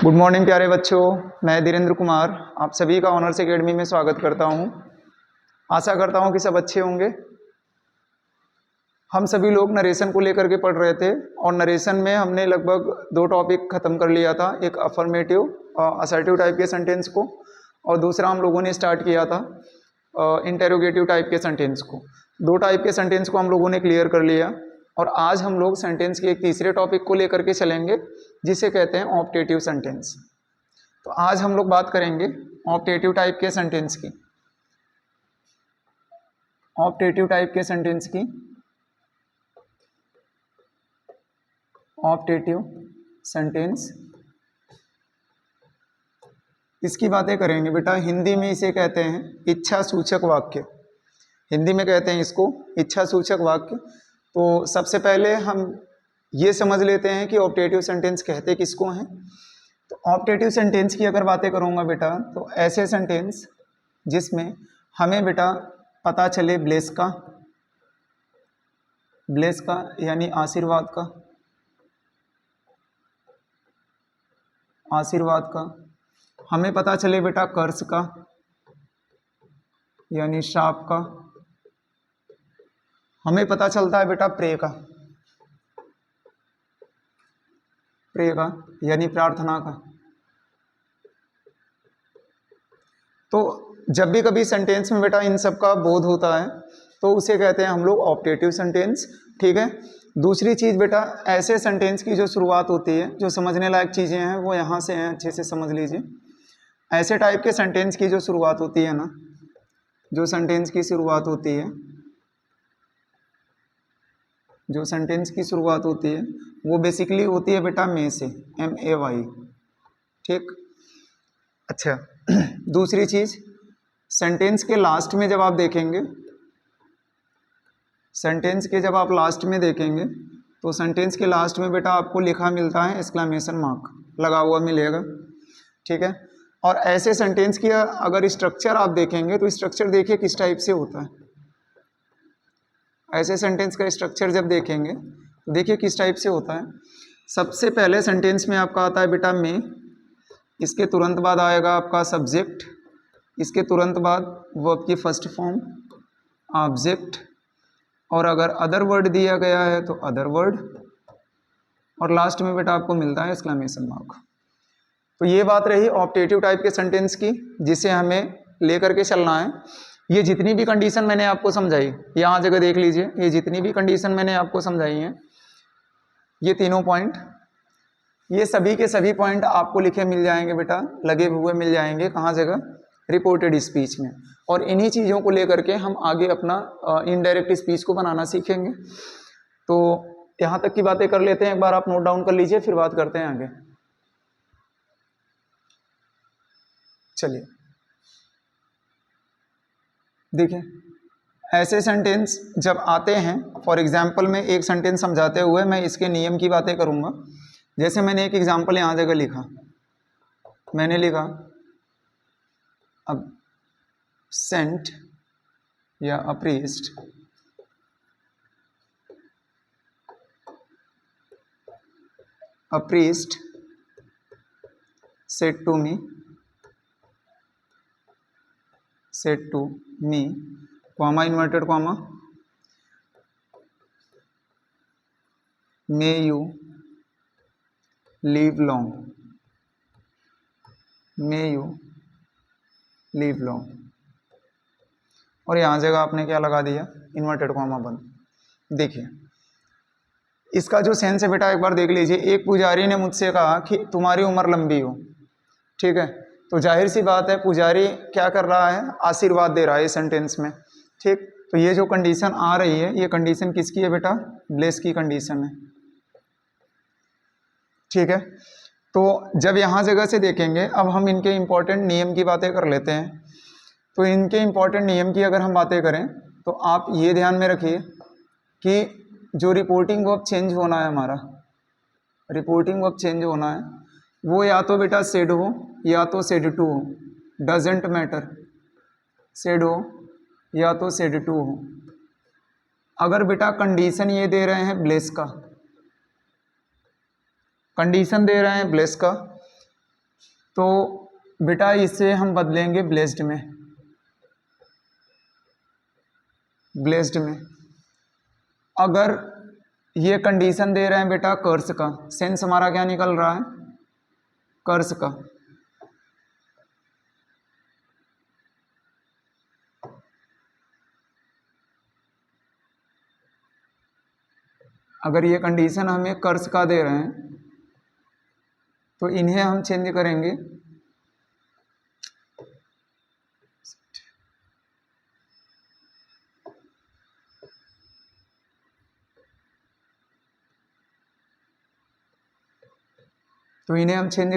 Good morning प्यारे बच्चों। मैं धीरेन्द्र कुमार आप सभी का ऑनर्स एकेडमी में स्वागत करता हूं। आशा करता हूं कि सब अच्छे होंगे। हम सभी लोग नरेशन को लेकर के पढ़ रहे थे और नरेशन में हमने लगभग 2 टॉपिक ख़त्म कर लिया था। एक अफर्मेटिव असर्टिव टाइप के सेंटेंस को और दूसरा हम लोगों ने स्टार्ट किया था इंटेरोगेटिव टाइप के सेंटेंस को। 2 टाइप के सेंटेंस को हम लोगों ने क्लियर कर लिया और आज हम लोग सेंटेंस के एक तीसरे टॉपिक को लेकर के चलेंगे जिसे कहते हैं ऑप्टेटिव सेंटेंस। तो आज हम लोग बात करेंगे ऑप्टेटिव टाइप के सेंटेंस की। ऑप्टेटिव टाइप के सेंटेंस की ऑप्टेटिव सेंटेंस इसकी बातें करेंगे बेटा। हिंदी में इसे कहते हैं इच्छा सूचक वाक्य। हिंदी में कहते हैं इसको इच्छा सूचक वाक्य। तो सबसे पहले हम ये समझ लेते हैं कि ऑप्टेटिव सेंटेंस कहते किसको हैं। तो ऑप्टेटिव सेंटेंस की अगर बातें करूँगा बेटा तो ऐसे सेंटेंस जिसमें हमें बेटा पता चले ब्लेस का यानी आशीर्वाद का, हमें पता चले बेटा कर्स का यानी शाप का, हमें पता चलता है बेटा प्रे का यानी प्रार्थना का। तो जब भी कभी सेंटेंस में बेटा इन सब का बोध होता है तो उसे कहते हैं हम लोग ऑप्टेटिव सेंटेंस। ठीक है। दूसरी चीज़ बेटा ऐसे सेंटेंस की जो शुरुआत होती है, जो समझने लायक चीज़ें हैं वो यहाँ से हैं, अच्छे से समझ लीजिए। ऐसे टाइप के सेंटेंस की जो शुरुआत होती है ना, जो सेंटेंस की शुरुआत होती है वो बेसिकली होती है बेटा में से, MAY। ठीक। अच्छा दूसरी चीज़ सेंटेंस के लास्ट में जब आप देखेंगे, जब आप लास्ट में देखेंगे तो सेंटेंस के लास्ट में बेटा आपको लिखा मिलता है एक्सक्लेमेशन मार्क लगा हुआ मिलेगा। ठीक है। और ऐसे सेंटेंस की अगर स्ट्रक्चर आप देखेंगे तो स्ट्रक्चर देखिए किस टाइप से होता है। ऐसे सेंटेंस का स्ट्रक्चर जब देखेंगे तो देखिए किस टाइप से होता है। सबसे पहले सेंटेंस में आपका आता है बेटा में, इसके तुरंत बाद आएगा आपका सब्जेक्ट, इसके तुरंत बाद वर्ब की फर्स्ट फॉर्म ऑब्जेक्ट, और अगर अदर वर्ड दिया गया है तो अदर वर्ड, और लास्ट में बेटा आपको मिलता है एक्सक्लेमेशन मार्क। तो ये बात रही ऑप्टेटिव टाइप के सेंटेंस की जिसे हमें लेकर के चलना है। ये जितनी भी कंडीशन मैंने आपको समझाई, यहाँ जगह देख लीजिए, ये जितनी भी कंडीशन मैंने आपको समझाई हैं, ये तीनों पॉइंट, ये सभी के सभी पॉइंट आपको लिखे मिल जाएंगे बेटा, लगे हुए मिल जाएंगे। कहाँ जगह? रिपोर्टेड स्पीच में। और इन्हीं चीज़ों को लेकर के हम आगे अपना इनडायरेक्ट स्पीच को बनाना सीखेंगे। तो यहाँ तक की बातें कर लेते हैं, एक बार आप नोट डाउन कर लीजिए, फिर बात करते हैं आगे। चलिए देखिए, ऐसे सेंटेंस जब आते हैं, फॉर एग्जाम्पल में एक सेंटेंस समझाते हुए मैं इसके नियम की बातें करूँगा। जैसे मैंने एक एग्जाम्पल यहाँ जगह लिखा, मैंने लिखा अब सेंट या अ priest said to me comma inverted comma may you live long, और यहाँ जगह आपने क्या लगा दिया? इन्वर्टेड कॉमा बंद। देखिए इसका जो सेंस है बेटा एक बार देख लीजिए। एक पुजारी ने मुझसे कहा कि तुम्हारी उम्र लंबी हो। ठीक है। तो जाहिर सी बात है पुजारी क्या कर रहा है? आशीर्वाद दे रहा है इस सेंटेंस में। ठीक। तो ये जो कंडीशन आ रही है, ये कंडीशन किसकी है बेटा? ब्लेस की कंडीशन है। ठीक है। तो जब यहाँ जगह से देखेंगे, अब हम इनके इम्पोर्टेंट नियम की बातें कर लेते हैं। तो इनके इम्पोर्टेंट नियम की अगर हम बातें करें तो आप ये ध्यान में रखिए कि जो रिपोर्टिंग वर्ब चेंज होना है हमारा, रिपोर्टिंग वर्ब चेंज होना है, वो या तो बेटा सेड हो या तो सेड टू हो, डजेंट मैटर, सेड हो या तो सेड टू हो। अगर बेटा कंडीशन ये दे रहे हैं ब्लेस का, कंडीशन दे रहे हैं ब्लेस का, तो बेटा इसे हम बदलेंगे ब्लेस्ड में। ब्लेस्ड में अगर ये कंडीशन दे रहे हैं बेटा कर्स का, सेंस हमारा क्या निकल रहा है, कर्स का। अगर ये कंडीशन हमें कर्स का दे रहे हैं तो इन्हें हम चेंज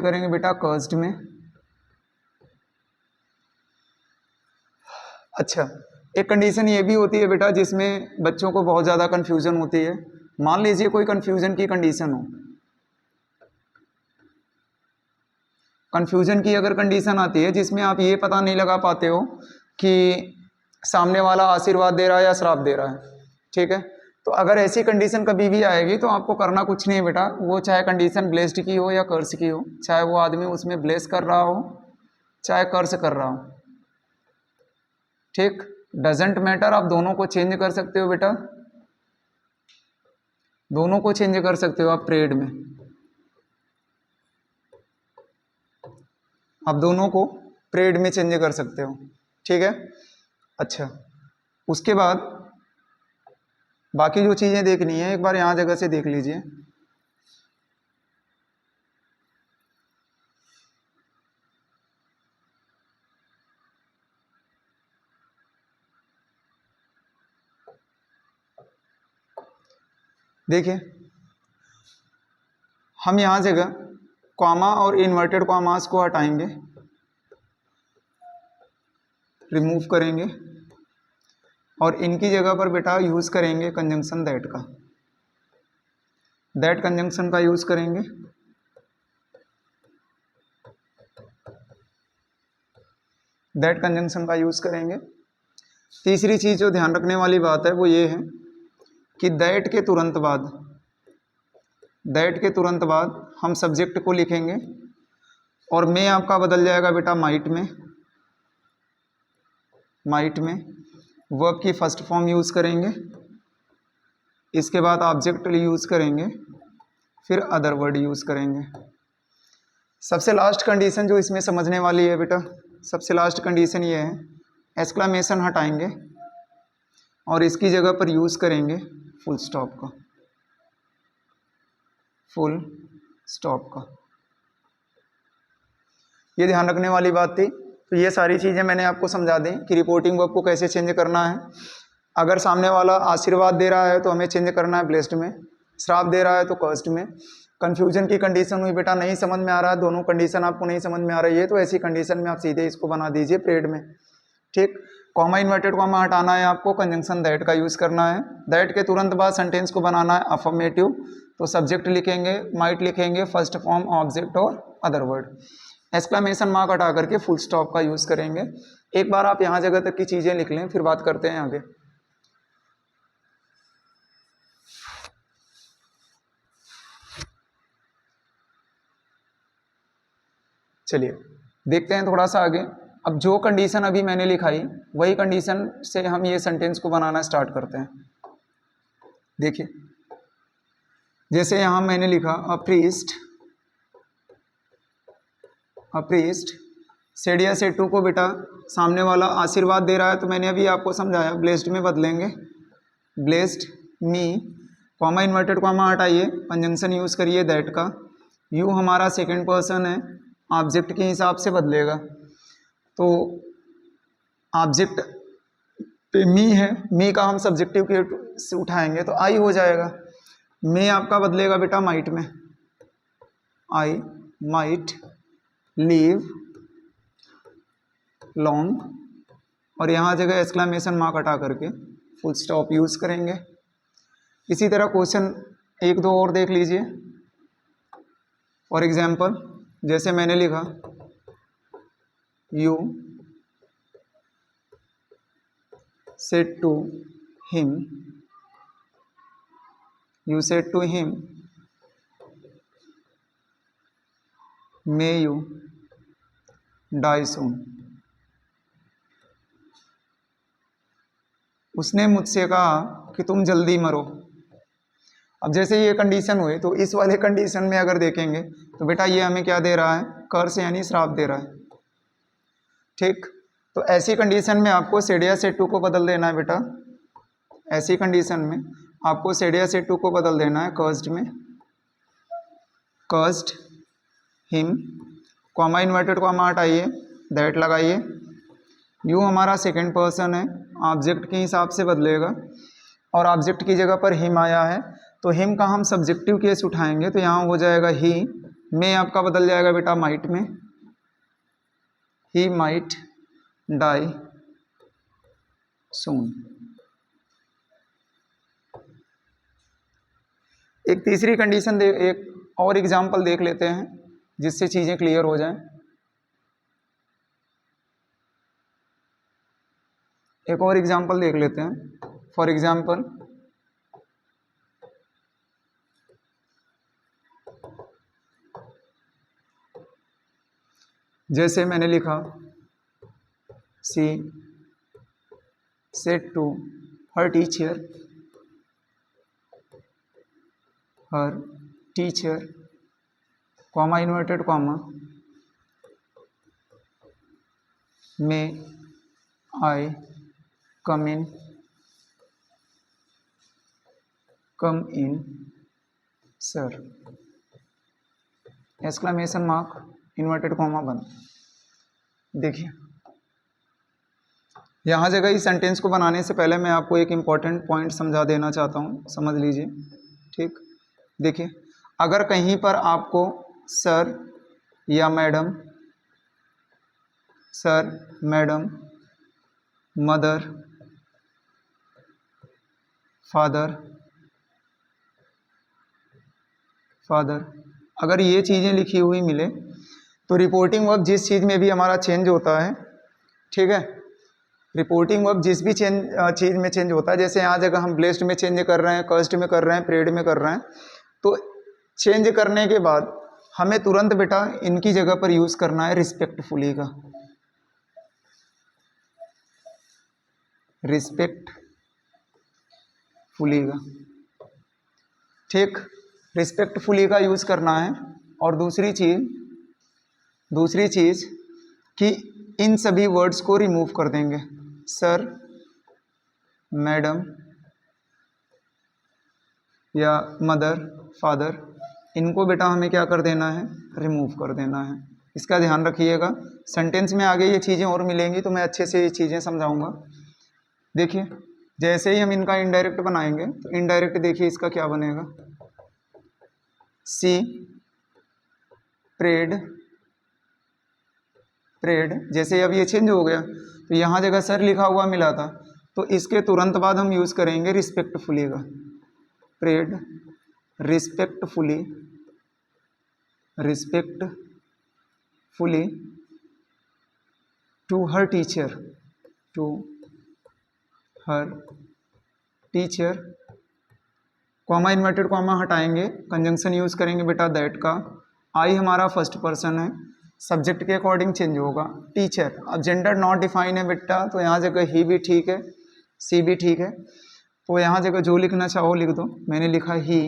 करेंगे बेटा कर्स्ड में। अच्छा, एक कंडीशन ये भी होती है बेटा जिसमें बच्चों को बहुत ज़्यादा कन्फ्यूज़न होती है। मान लीजिए कोई कन्फ्यूज़न की कंडीशन हो, कन्फ्यूज़न की अगर कंडीशन आती है जिसमें आप ये पता नहीं लगा पाते हो कि सामने वाला आशीर्वाद दे रहा है या श्राप दे रहा है, ठीक है। तो अगर ऐसी कंडीशन कभी भी आएगी तो आपको करना कुछ नहीं है बेटा, वो चाहे कंडीशन ब्लेस्ड की हो या कर्स की हो, चाहे वो आदमी उसमें ब्लेस कर रहा हो चाहे कर्स कर रहा हो, ठीक, डजेंट मैटर। आप दोनों को चेंज कर सकते हो बेटा, दोनों को चेंज कर सकते हो आप प्रेड में, आप दोनों को प्रेड में चेंज कर सकते हो, ठीक है। अच्छा, उसके बाद बाकी जो चीज़ें देखनी है एक बार यहाँ जगह से देख लीजिए। देखिए हम यहाँ जगह कॉमा और इन्वर्टेड कॉमास को हटाएंगे, रिमूव करेंगे और इनकी जगह पर बेटा यूज़ करेंगे कंजंक्शन दैट का, दैट कंजंक्शन का यूज़ करेंगे। दैट कंजंक्शन का यूज़ करेंगे। तीसरी चीज़ जो ध्यान रखने वाली बात है वो ये है कि दैट के तुरंत बाद, दैट के तुरंत बाद हम सब्जेक्ट को लिखेंगे और मे आपका बदल जाएगा बेटा माइट में, माइट में वर्ब की फर्स्ट फॉर्म यूज़ करेंगे, इसके बाद ऑब्जेक्ट यूज़ करेंगे, फिर अदर वर्ड यूज़ करेंगे। सबसे लास्ट कंडीशन जो इसमें समझने वाली है बेटा, सबसे लास्ट कंडीशन ये है, एक्सक्लेमेशन हटाएंगे और इसकी जगह पर यूज़ करेंगे फुल स्टॉप का, फुल स्टॉप का। ये ध्यान रखने वाली बात थी। तो ये सारी चीज़ें मैंने आपको समझा दी कि रिपोर्टिंग वर्ब को कैसे चेंज करना है। अगर सामने वाला आशीर्वाद दे रहा है तो हमें चेंज करना है ब्लेस्ड में, श्राप दे रहा है तो कर्स्ड में। कन्फ्यूजन की कंडीशन हुई बेटा, नहीं समझ में आ रहा है, दोनों कंडीशन आपको नहीं समझ में आ रही है तो ऐसी कंडीशन में आप सीधे इसको बना दीजिए प्रेड में, ठीक। कॉमा इन्वर्टेड कॉमा हटाना है आपको, कंजंक्शन दैट का यूज़ करना है, दैट के तुरंत बाद सेंटेंस को बनाना है अफर्मेटिव, तो सब्जेक्ट लिखेंगे, माइट लिखेंगे, फर्स्ट फॉर्म ऑब्जेक्ट और अदर वर्ड। एक्सक्लेमेशन मार्क हटा करके फुल स्टॉप का यूज़ करेंगे। एक बार आप यहाँ जगह तक की चीज़ें लिख लें, फिर बात करते हैं आगे। चलिए देखते हैं थोड़ा सा आगे। अब जो कंडीशन अभी मैंने लिखाई वही कंडीशन से हम ये सेंटेंस को बनाना स्टार्ट करते हैं। देखिए जैसे यहाँ मैंने लिखा अ प्रीस्ट सेडिया सेटू को बेटा सामने वाला आशीर्वाद दे रहा है तो मैंने अभी आपको समझाया ब्लेस्ड में बदलेंगे, blessed me, comma inverted comma हटाइए, कंजंक्शन यूज़ करिए दैट का, यू हमारा सेकंड पर्सन है, ऑब्जेक्ट के हिसाब से बदलेगा, तो ऑब्जेक्ट पे मी है, मी का हम सब्जेक्टिव के से उठाएंगे तो आई हो जाएगा। मे आपका बदलेगा बेटा माइट में, आई माइट लीव लॉन्ग, और यहाँ जगह एक्सक्लेमेशन मार्क हटा करके फुल स्टॉप यूज़ करेंगे। इसी तरह क्वेश्चन एक दो और देख लीजिए। फॉर एग्जाम्पल जैसे मैंने लिखा you said to him, you said to him may you die soon. उसने मुझसे कहा कि तुम जल्दी मरो। अब जैसे ये कंडीशन हुई तो इस वाले कंडीशन में अगर देखेंगे तो बेटा ये हमें क्या दे रहा है, कर्स यानी श्राप दे रहा है। ठीक, तो ऐसी कंडीशन में आपको सेड या सेड टू को बदल देना है बेटा। ऐसी कंडीशन में आपको सेड या सेड टू को बदल देना है कर्स्ड में, cursed him, comma inverted comma हटाइए, दैट लगाइए। यू हमारा सेकंड पर्सन है, ऑब्जेक्ट के हिसाब से बदलेगा और ऑब्जेक्ट की जगह पर हिम आया है तो हिम का हम सब्जेक्टिव केस उठाएंगे तो यहाँ हो जाएगा ही। में आपका बदल जाएगा बेटा माइट में, ही माइट डाई सून। एक तीसरी कंडीशन एक और एग्जाम्पल देख लेते हैं जिससे चीज़ें क्लियर हो जाएं। एक और एग्जाम्पल देख लेते हैं। फॉर एग्जाम्पल जैसे मैंने लिखा she said to her teacher, comma inverted comma, may I come in sir, exclamation mark, inverted comma बंद। देखिए यहाँ जगह इस सेंटेंस को बनाने से पहले मैं आपको एक इम्पॉर्टेंट पॉइंट समझा देना चाहता हूँ, समझ लीजिए। ठीक, देखिए अगर कहीं पर आपको सर या madam, sir madam, mother, father, अगर ये चीज़ें लिखी हुई मिले तो रिपोर्टिंग वर्ब जिस चीज़ में भी हमारा चेंज होता है, ठीक है, रिपोर्टिंग वर्ब जिस भी चीज़ में चेंज होता है, जैसे यहाँ जगह हम ब्लेस्ड में चेंज कर रहे हैं, कर्स्ड में कर रहे हैं, प्रेड में कर रहे हैं, तो चेंज करने के बाद हमें तुरंत बेटा इनकी जगह पर यूज़ करना है रिस्पेक्टफुली का, रिस्पेक्टफुली का। ठीक, रिस्पेक्टफुली का यूज़ करना है। और दूसरी चीज़ कि इन सभी वर्ड्स को रिमूव कर देंगे, सर, मैडम या मदर, फादर, इनको बेटा हमें क्या कर देना है, रिमूव कर देना है। इसका ध्यान रखिएगा। सेंटेंस में आगे ये चीज़ें और मिलेंगी तो मैं अच्छे से ये चीज़ें समझाऊंगा। देखिए जैसे ही हम इनका इनडायरेक्ट बनाएंगे तो इनडायरेक्ट देखिए इसका क्या बनेगा, सी प्रेड, जैसे अब ये चेंज हो गया तो यहाँ जगह सर लिखा हुआ मिला था तो इसके तुरंत बाद हम यूज़ करेंगे रिस्पेक्टफुली का, prayed respectfully to her teacher, comma inverted comma हटाएंगे, कंजंक्शन यूज़ करेंगे बेटा दैट का। आई हमारा फर्स्ट पर्सन है, सब्जेक्ट के अकॉर्डिंग चेंज होगा, टीचर। अब जेंडर नॉट डिफाइन है बेटा तो यहाँ जगह ही भी ठीक है, सी भी ठीक है, तो यहाँ जगह जो लिखना चाहो लिख दो। मैंने लिखा ही,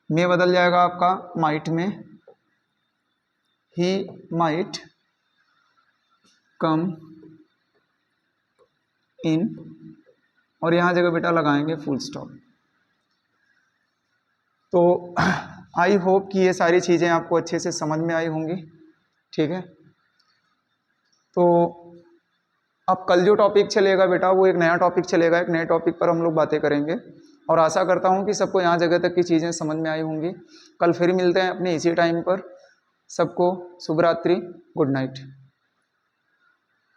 में बदल जाएगा आपका माइट में, ही माइट कम इन, और यहाँ जगह बेटा लगाएंगे फुल स्टॉप। तो आई होप कि ये सारी चीज़ें आपको अच्छे से समझ में आई होंगी, ठीक है। तो अब कल जो टॉपिक चलेगा बेटा वो एक नया टॉपिक चलेगा, एक नए टॉपिक पर हम लोग बातें करेंगे और आशा करता हूँ कि सबको यहाँ जगह तक की चीज़ें समझ में आई होंगी। कल फिर मिलते हैं अपने इसी टाइम पर। सबको शुभ रात्रि, गुड नाइट।